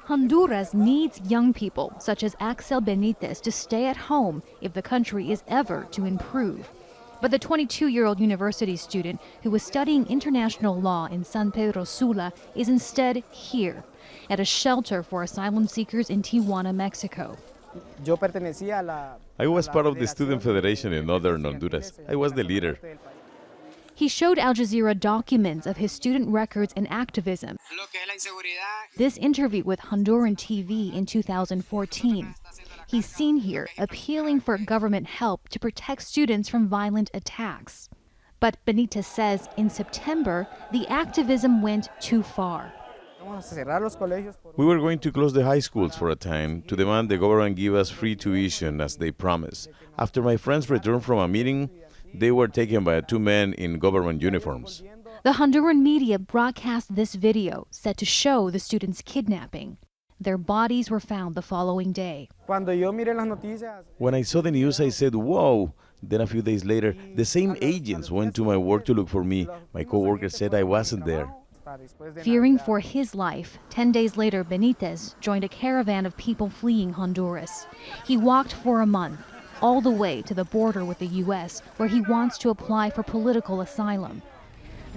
Honduras needs young people such as Axel Benitez to stay at home if the country is ever to improve. But the 22-year-old university student who was studying international law in San Pedro Sula is instead here, at a shelter for asylum seekers in Tijuana, Mexico. I was part of the Student Federation in northern Honduras. I was the leader. He showed Al Jazeera documents of his student records and activism. This interview with Honduran TV in 2014. He's seen here appealing for government help to protect students from violent attacks. But Benitez says in September, the activism went too far. We were going to close the high schools for a time to demand the government give us free tuition as they promised. After my friends returned from a meeting, they were taken by two men in government uniforms. The Honduran media broadcast this video set to show the students' kidnapping. Their bodies were found the following day. When I saw the news, I said, whoa. Then a few days later, the same agents went to my work to look for me. My co-worker said I wasn't there. Fearing for his life, 10 days later, Benitez joined a caravan of people fleeing Honduras. He walked for a month, all the way to the border with the U.S., where he wants to apply for political asylum.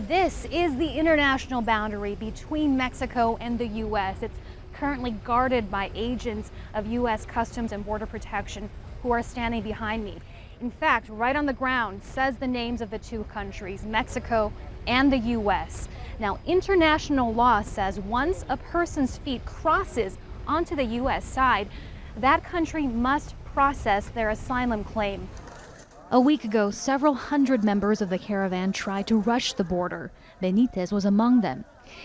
This is the international boundary between Mexico and the U.S. It's currently guarded by agents of U.S. Customs and Border Protection who are standing behind me. In fact, right on the ground says the names of the two countries, Mexico and the U.S. Now, international law says once a person's feet crosses onto the U.S. side, that country must process their asylum claim. A week ago, several hundred members of the caravan tried to rush the border. Benitez was among them.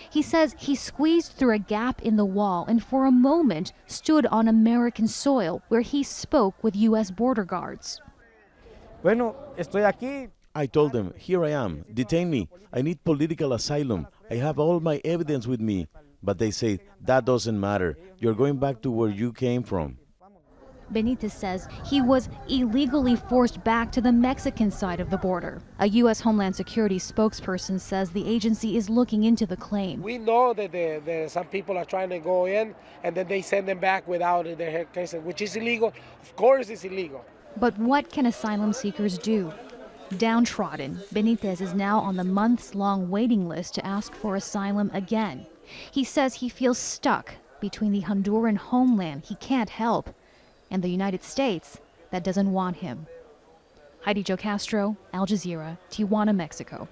He says he squeezed through a gap in the wall and for a moment stood on American soil where he spoke with U.S. border guards. I told them, here I am, detain me. I need political asylum. I have all my evidence with me. But they say, that doesn't matter. You're going back to where you came from. Benitez says he was illegally forced back to the Mexican side of the border. A U.S. Homeland Security spokesperson says the agency is looking into the claim. We know that some people are trying to go in and then they send them back without their case, which is illegal. Of course it's illegal. But what can asylum seekers do? Downtrodden, Benitez is now on the months-long waiting list to ask for asylum again. He says he feels stuck between the Honduran homeland he can't help and the United States that doesn't want him. Heidi, Zhou-Castro, Al Jazeera, Tijuana, Mexico.